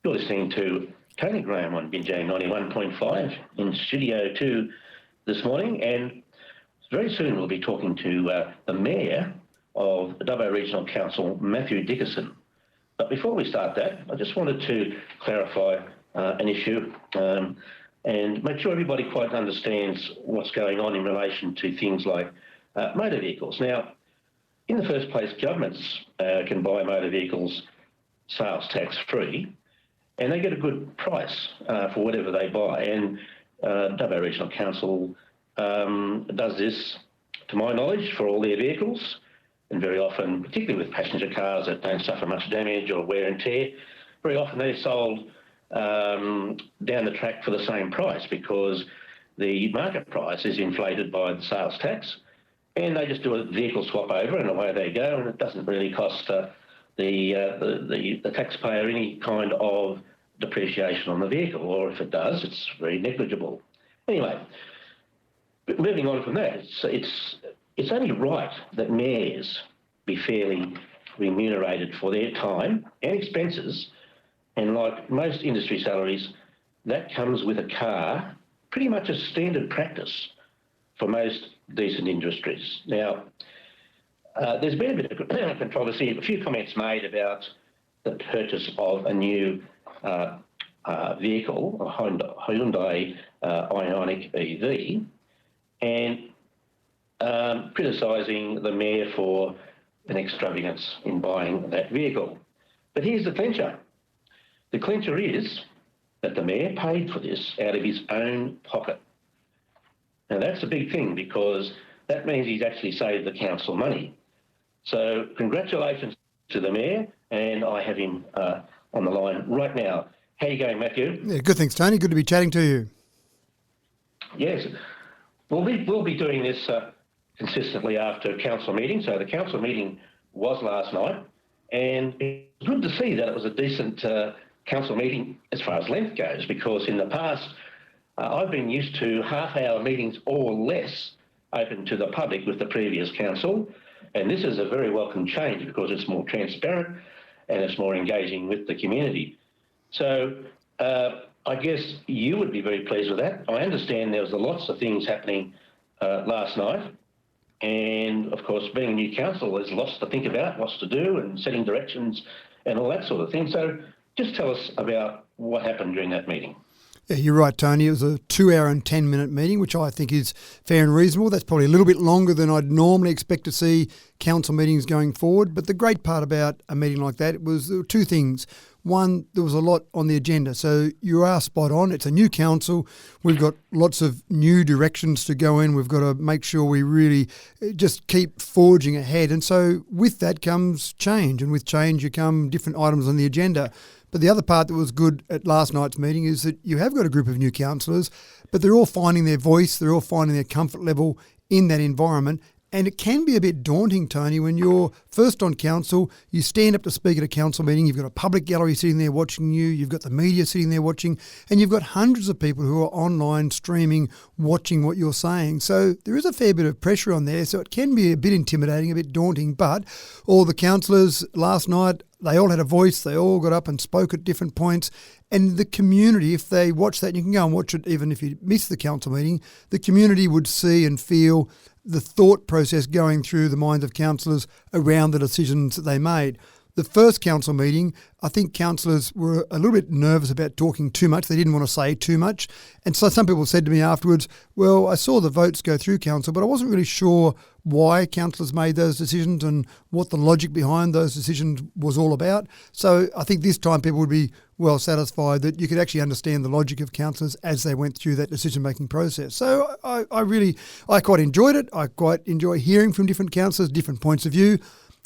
You're listening to Tony Graham on Binjang 91.5 in Studio 2 this morning, and very soon we'll be talking to the Mayor of Dubbo Regional Council, Mathew Dickerson. But before we start that, I just wanted to clarify an issue and make sure everybody quite understands what's going on in relation to things like motor vehicles. Now, in the first place, governments can buy motor vehicles sales tax free, and they get a good price for whatever they buy. And Dubbo Regional Council does this, to my knowledge, for all their vehicles, and very often, particularly with passenger cars that don't suffer much damage or wear and tear, very often they're sold down the track for the same price because the market price is inflated by the sales tax, and they just do a vehicle swap over and away they go, and it doesn't really cost the taxpayer any kind of depreciation on the vehicle, or if it does, it's very negligible. Anyway, but moving on from that, it's only right that mayors be fairly remunerated for their time and expenses, and like most industry salaries, that comes with a car, pretty much a standard practice for most decent industries. Now, there's been a bit of controversy, a few comments made about the purchase of a new vehicle, a Hyundai Ioniq EV, and criticising the Mayor for an extravagance in buying that vehicle. But here's the clincher. The clincher is that the Mayor paid for this out of his own pocket. Now, that's a big thing because that means he's actually saved the council money. So congratulations to the Mayor, and I have him on the line right now. How are you going, Matthew? Yeah, good, thanks, Tony. Good to be chatting to you. Yes. We'll be doing this consistently after council meeting. So the council meeting was last night, and it's good to see that it was a decent council meeting as far as length goes, because in the past I've been used to half-hour meetings or less open to the public with the previous council, and this is a very welcome change because it's more transparent and it's more engaging with the community. So I guess you would be very pleased with that. I understand there was lots of things happening last night, and of course being a new council, there's lots to think about, lots to do, and setting directions and all that sort of thing. So just tell us about what happened during that meeting. Yeah, you're right, Tony. It was a 2-hour and 10-minute meeting, which I think is fair and reasonable. That's probably a little bit longer than I'd normally expect to see council meetings going forward. But the great part about a meeting like that was there were two things. One, there was a lot on the agenda. So you are spot on. It's a new council. We've got lots of new directions to go in. We've got to make sure we really just keep forging ahead. And so with that comes change. And with change, you come different items on the agenda. But the other part that was good at last night's meeting is that you have got a group of new councillors, but they're all finding their voice, they're all finding their comfort level in that environment. And it can be a bit daunting, Tony, when you're first on council, you stand up to speak at a council meeting, you've got a public gallery sitting there watching you, you've got the media sitting there watching, and you've got hundreds of people who are online streaming, watching what you're saying. So there is a fair bit of pressure on there, so it can be a bit intimidating, a bit daunting, but all the councillors last night, they all had a voice, they all got up and spoke at different points, and the community, if they watch that, and you can go and watch it even if you miss the council meeting, the community would see and feel the thought process going through the minds of councillors around the decisions that they made. The first council meeting, I think councillors were a little bit nervous about talking too much. They didn't want to say too much. And so some people said to me afterwards, well, I saw the votes go through council, but I wasn't really sure why councillors made those decisions and what the logic behind those decisions was all about. So I think this time people would be well satisfied that you could actually understand the logic of councillors as they went through that decision-making process. So I quite enjoyed it. I quite enjoy hearing from different councillors, different points of view.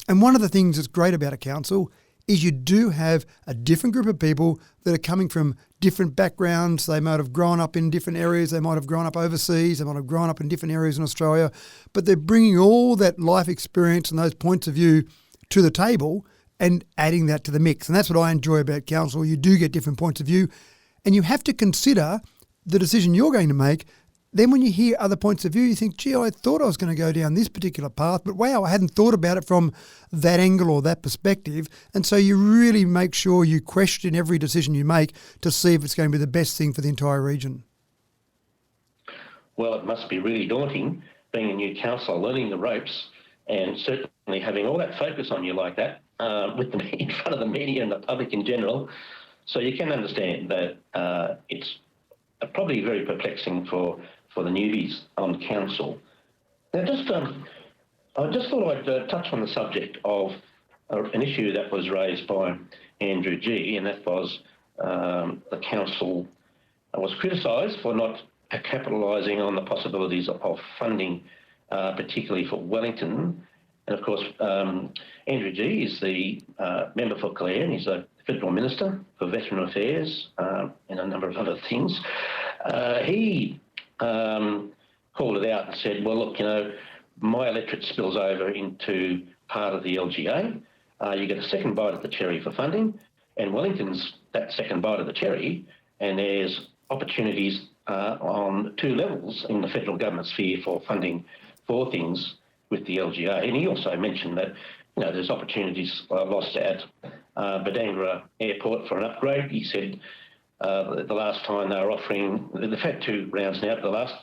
And one of the things that's great about a council is you do have a different group of people that are coming from different backgrounds. They might have grown up in different areas. They might have grown up overseas. They might have grown up in different areas in Australia. But they're bringing all that life experience and those points of view to the table and adding that to the mix. And that's what I enjoy about council. You do get different points of view, and you have to consider the decision you're going to make then when you hear other points of view, you think, gee, I thought I was going to go down this particular path, but wow, I hadn't thought about it from that angle or that perspective. And so you really make sure you question every decision you make to see if it's going to be the best thing for the entire region. Well, it must be really daunting being a new councillor, learning the ropes, and certainly having all that focus on you like that in front of the media and the public in general. So you can understand that it's probably very perplexing for the newbies on council. Now, I just thought I'd touch on the subject of an issue that was raised by Andrew G, and that was the council was criticised for not capitalising on the possibilities of funding, particularly for Wellington. And of course, Andrew G is the member for Clare, and he's a Federal Minister for Veteran Affairs and a number of other things. He called it out and said, well, look, my electorate spills over into part of the LGA. You get a second bite of the cherry for funding, and Wellington's that second bite of the cherry, and there's opportunities on two levels in the federal government sphere for funding for things with the LGA. And he also mentioned that there's opportunities lost at Binjang Airport for an upgrade. He said the last time they were offering, they've had two rounds now, but the last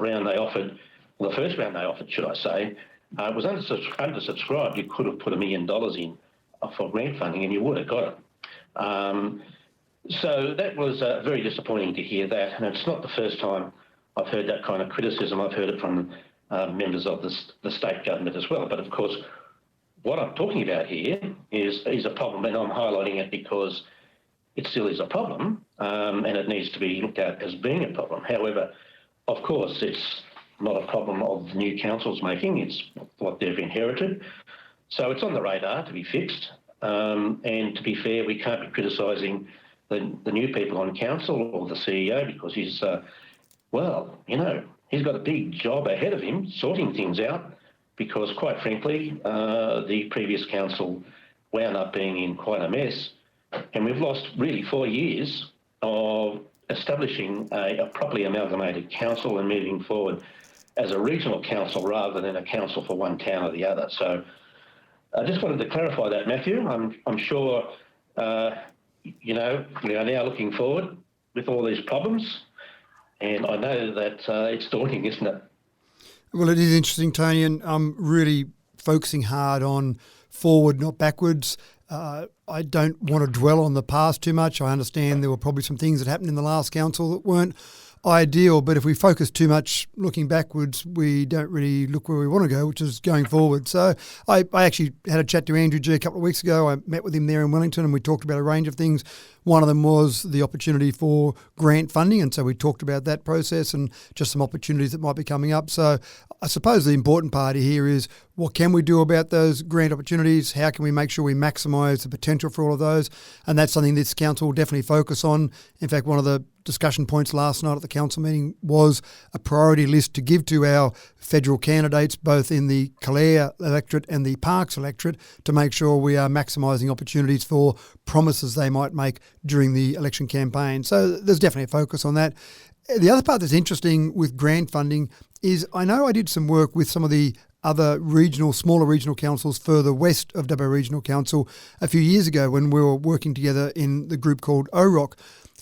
round they offered, well, the first round they offered, should I say, was undersubscribed. You could have put $1 million in for grant funding and you would have got it. So that was very disappointing to hear that, and it's not the first time I've heard that kind of criticism. I've heard it from members of the state government as well. But of course, what I'm talking about here is a problem, and I'm highlighting it because it still is a problem, and it needs to be looked at as being a problem. However, of course, it's not a problem of new councils making, it's what they've inherited. So it's on the radar to be fixed, and to be fair, we can't be criticising the new people on council or the CEO because he's got a big job ahead of him sorting things out, because quite frankly, the previous council wound up being in quite a mess, and we've lost really 4 years of establishing a properly amalgamated council and moving forward as a regional council rather than a council for one town or the other. So I just wanted to clarify that, Matthew. I'm sure we are now looking forward with all these problems, and I know that it's daunting, isn't it? Well, it is interesting, Tony, and I'm really focusing hard on forward, not backwards. I don't want to dwell on the past too much. I understand there were probably some things that happened in the last council that weren't ideal, but if we focus too much looking backwards, we don't really look where we want to go, which is going forward. So I actually had a chat to Andrew G a couple of weeks ago. I met with him there in Wellington and we talked about a range of things. One of them was the opportunity for grant funding, and so we talked about that process and just some opportunities that might be coming up. So I suppose the important part here is what can we do about those grant opportunities? How can we make sure we maximise the potential for all of those? And that's something this council will definitely focus on. In fact, one of the discussion points last night at the council meeting was a priority list to give to our federal candidates, both in the Clare electorate and the Parkes electorate, to make sure we are maximising opportunities for promises they might make during the election campaign. So there's definitely a focus on that. The other part that's interesting with grant funding is I know I did some work with some of the other smaller regional councils further west of Dubbo Regional Council a few years ago when we were working together in the group called OROC.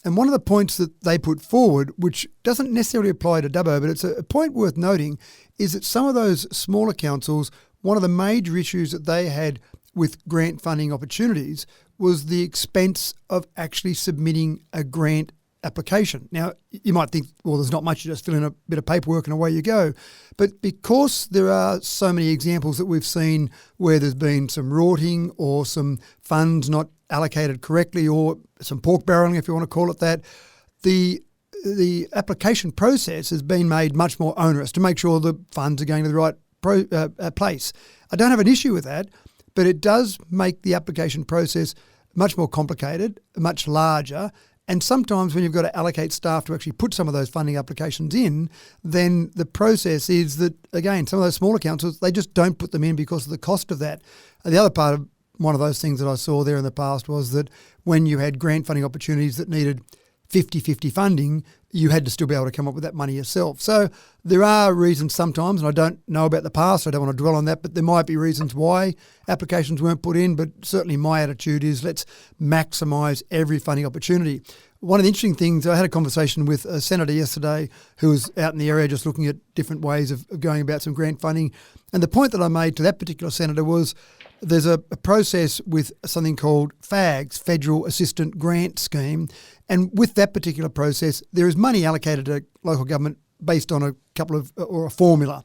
And one of the points that they put forward, which doesn't necessarily apply to Dubbo, but it's a point worth noting, is that some of those smaller councils, one of the major issues that they had with grant funding opportunities was the expense of actually submitting a grant application. Now, you might think, well, there's not much, you just fill in a bit of paperwork and away you go. But because there are so many examples that we've seen where there's been some rorting or some funds not allocated correctly or some pork barrelling, if you want to call it that, the application process has been made much more onerous to make sure the funds are going to the right place. I don't have an issue with that, but it does make the application process much more complicated, much larger. And sometimes when you've got to allocate staff to actually put some of those funding applications in, then the process is that, again, some of those smaller councils, they just don't put them in because of the cost of that. And the other part of one of those things that I saw there in the past was that when you had grant funding opportunities that needed 50-50 funding, you had to still be able to come up with that money yourself. So there are reasons sometimes, and I don't know about the past, I don't want to dwell on that, but there might be reasons why applications weren't put in, but certainly my attitude is let's maximise every funding opportunity. One of the interesting things, I had a conversation with a senator yesterday who was out in the area just looking at different ways of going about some grant funding. And the point that I made to that particular senator was there's a process with something called FAGS, Federal Assistant Grant Scheme. And with that particular process, there is money allocated to local government based on a couple of, or a formula.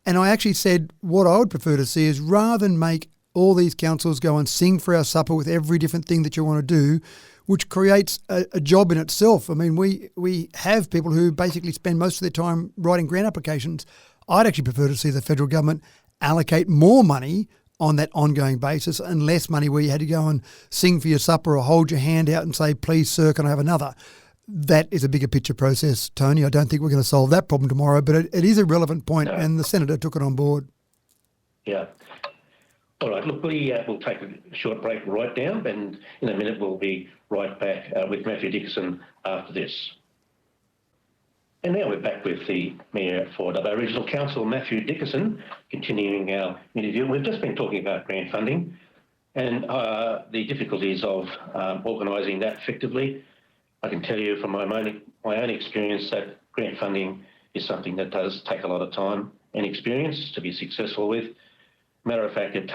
And I actually said what I would prefer to see is rather than make all these councils go and sing for our supper with every different thing that you want to do, which creates a job in itself. I mean, we have people who basically spend most of their time writing grant applications. I'd actually prefer to see the federal government allocate more money on that ongoing basis and less money where you had to go and sing for your supper or hold your hand out and say, please, sir, can I have another? That is a bigger picture process, Tony. I don't think we're going to solve that problem tomorrow, but it is a relevant point, and the senator took it on board. Yeah. All right, look, we'll take a short break right now, and in a minute we'll be right back with Mathew Dickerson after this. And now we're back with the Mayor for Dubbo Regional Council, Mathew Dickerson, continuing our interview. We've just been talking about grant funding and the difficulties of organising that effectively. I can tell you from my own experience that grant funding is something that does take a lot of time and experience to be successful with. Matter of fact, it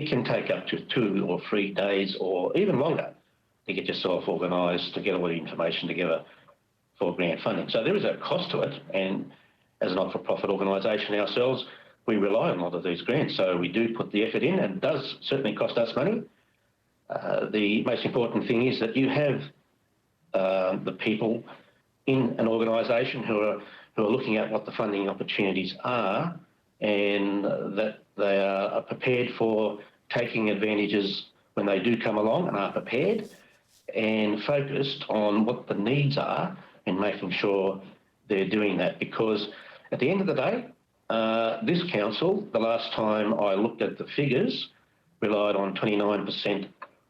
can take up to 2 or 3 days or even longer to get yourself organised, to get all the information together for grant funding. So there is a cost to it, and as a not-for-profit organisation ourselves, we rely on a lot of these grants, so we do put the effort in, and it does certainly cost us money. The most important thing is that you have the people in an organisation who are looking at what the funding opportunities are, and that they are prepared for taking advantages when they do come along and are prepared and focused on what the needs are and making sure they're doing that. Because at the end of the day, this council, the last time I looked at the figures, relied on 29%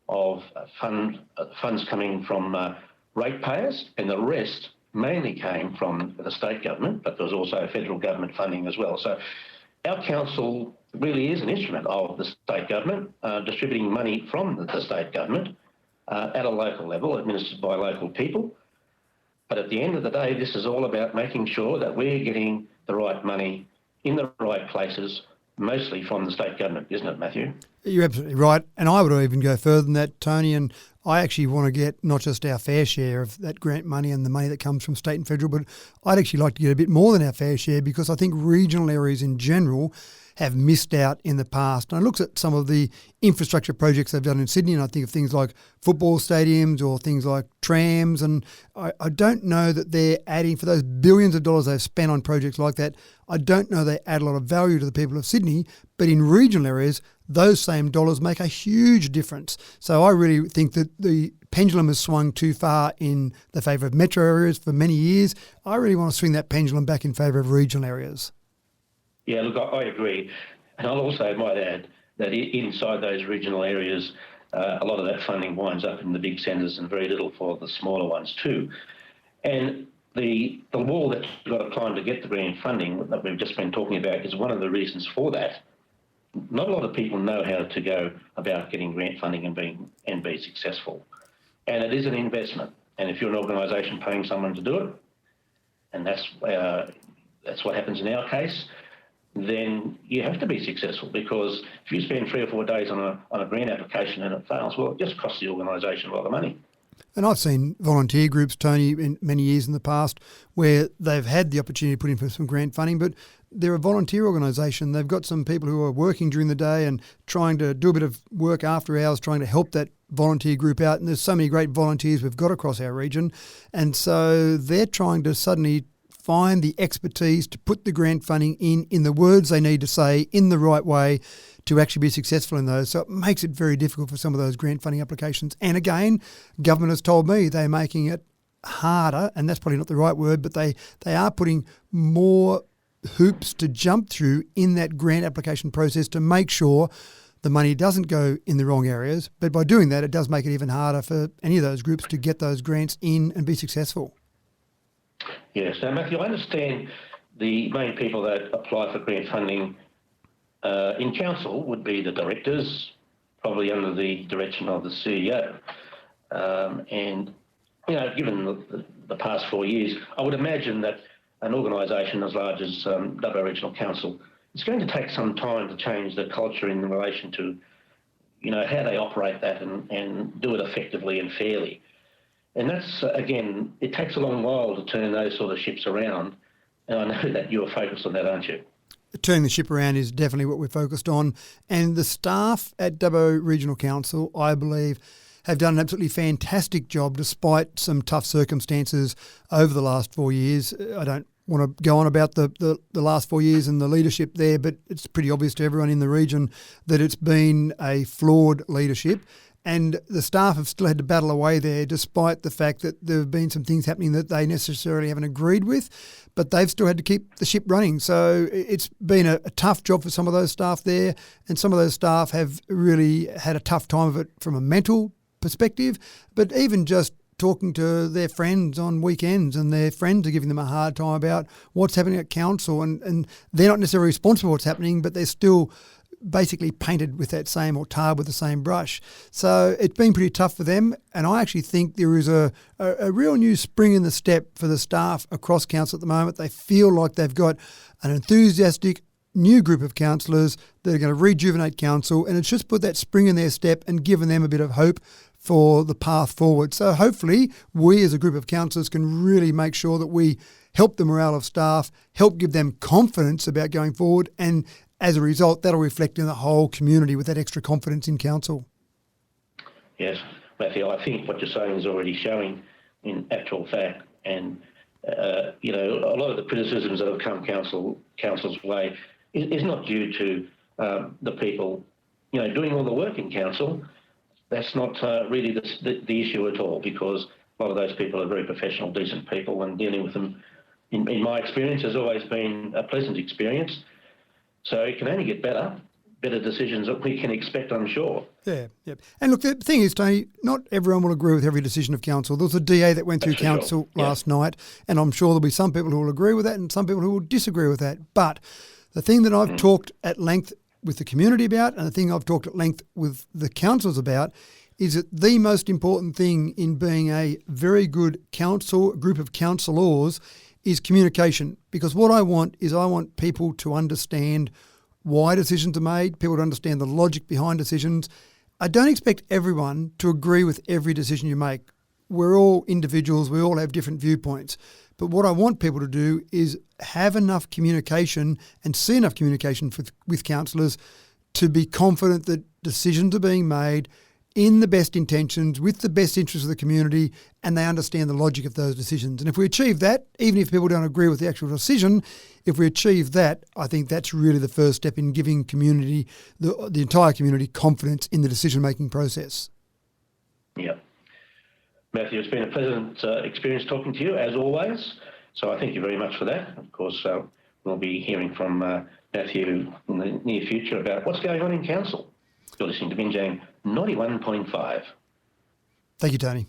of funds coming from ratepayers, and the rest mainly came from the state government, but there was also federal government funding as well. So our council really is an instrument of the state government, distributing money from the state government at a local level, administered by local people. But at the end of the day, this is all about making sure that we're getting the right money in the right places, mostly from the state government, isn't it, Matthew? You're absolutely right. And I would even go further than that, Tony, and I actually want to get not just our fair share of that grant money and the money that comes from state and federal, but I'd actually like to get a bit more than our fair share, because I think regional areas in general have missed out in the past. And I looked at some of the infrastructure projects they've done in Sydney, and I think of things like football stadiums or things like trams, and I don't know that they're adding, for those billions of dollars they've spent on projects like that, I don't know they add a lot of value to the people of Sydney, but in regional areas, those same dollars make a huge difference. So I really think that the pendulum has swung too far in the favour of metro areas for many years. I really want to swing that pendulum back in favour of regional areas. Yeah, look, I agree. And I'll also might add that inside those regional areas, a lot of that funding winds up in the big centres and very little for the smaller ones too. And the wall that you've got to climb to get the grant funding that we've just been talking about is one of the reasons for that. Not a lot of people know how to go about getting grant funding and be successful. And it is an investment. And if you're an organisation paying someone to do it, and that's what happens in our case, then you have to be successful, because if you spend 3 or 4 days on a grant application and it fails, well, it just costs the organisation a lot of money. And I've seen volunteer groups, Tony, in many years in the past where they've had the opportunity to put in for some grant funding, but they're a volunteer organisation. They've got some people who are working during the day and trying to do a bit of work after hours, trying to help that volunteer group out. And there's so many great volunteers we've got across our region. And so they're trying to suddenly find the expertise to put the grant funding in the words they need to say in the right way to actually be successful in those. So it makes it very difficult for some of those grant funding applications. And again, government has told me they're making it harder, and that's probably not the right word, but they are putting more hoops to jump through in that grant application process to make sure the money doesn't go in the wrong areas. But by doing that, it does make it even harder for any of those groups to get those grants in and be successful. Yes. Now, Matthew, I understand the main people that apply for grant funding in council would be the directors, probably under the direction of the CEO. And, given the past 4 years, I would imagine that an organisation as large as Dubbo Regional Council, it's going to take some time to change the culture in relation to, how they operate that and do it effectively and fairly. And that's, again, it takes a long while to turn those sort of ships around. And I know that you're focused on that, aren't you? Turning the ship around is definitely what we're focused on. And the staff at Dubbo Regional Council, I believe, have done an absolutely fantastic job despite some tough circumstances over the last 4 years. I don't want to go on about the last 4 years and the leadership there, but it's pretty obvious to everyone in the region that it's been a flawed leadership. And the staff have still had to battle away there despite the fact that there have been some things happening that they necessarily haven't agreed with, but they've still had to keep the ship running. So it's been a tough job for some of those staff there, and some of those staff have really had a tough time of it from a mental perspective, but even just talking to their friends on weekends, and their friends are giving them a hard time about what's happening at council, and they're not necessarily responsible for what's happening, but they're still basically painted with that same, or tarred with the same brush. So it's been pretty tough for them, and I actually think there is a real new spring in the step for the staff across council at the moment. They feel like they've got an enthusiastic new group of councillors that are going to rejuvenate council, and it's just put that spring in their step and given them a bit of hope for the path forward. So hopefully we as a group of councillors can really make sure that we help the morale of staff, help give them confidence about going forward, and as a result, that'll reflect in the whole community with that extra confidence in council. Yes, Matthew, I think what you're saying is already showing in actual fact. And, a lot of the criticisms that have come council's way is not due to the people, doing all the work in council. That's not really the issue at all, because a lot of those people are very professional, decent people, and dealing with them, in my experience, has always been a pleasant experience. So it can only get better decisions that we can expect, I'm sure. Yeah. And look, the thing is, Tony, not everyone will agree with every decision of council. There was a DA that went through council last night, and I'm sure there'll be some people who will agree with that and some people who will disagree with that. But the thing that I've talked at length with the community about, and the thing I've talked at length with the councils about, is that the most important thing in being a very good group of councillors is communication. Because what I want people to understand why decisions are made, people to understand the logic behind decisions. I don't expect everyone to agree with every decision you make. We're all individuals, we all have different viewpoints. But what I want people to do is have enough communication and see enough communication with councillors to be confident that decisions are being made in the best intentions, with the best interests of the community, and they understand the logic of those decisions. And if we achieve that, even if people don't agree with the actual decision, if we achieve that, I think that's really the first step in giving community, the entire community, confidence in the decision-making process. Yeah. Matthew, it's been a pleasant experience talking to you, as always. So I thank you very much for that. Of course, we'll be hearing from Matthew in the near future about what's going on in council. You're listening to Binjang 91.5. Thank you, Tony.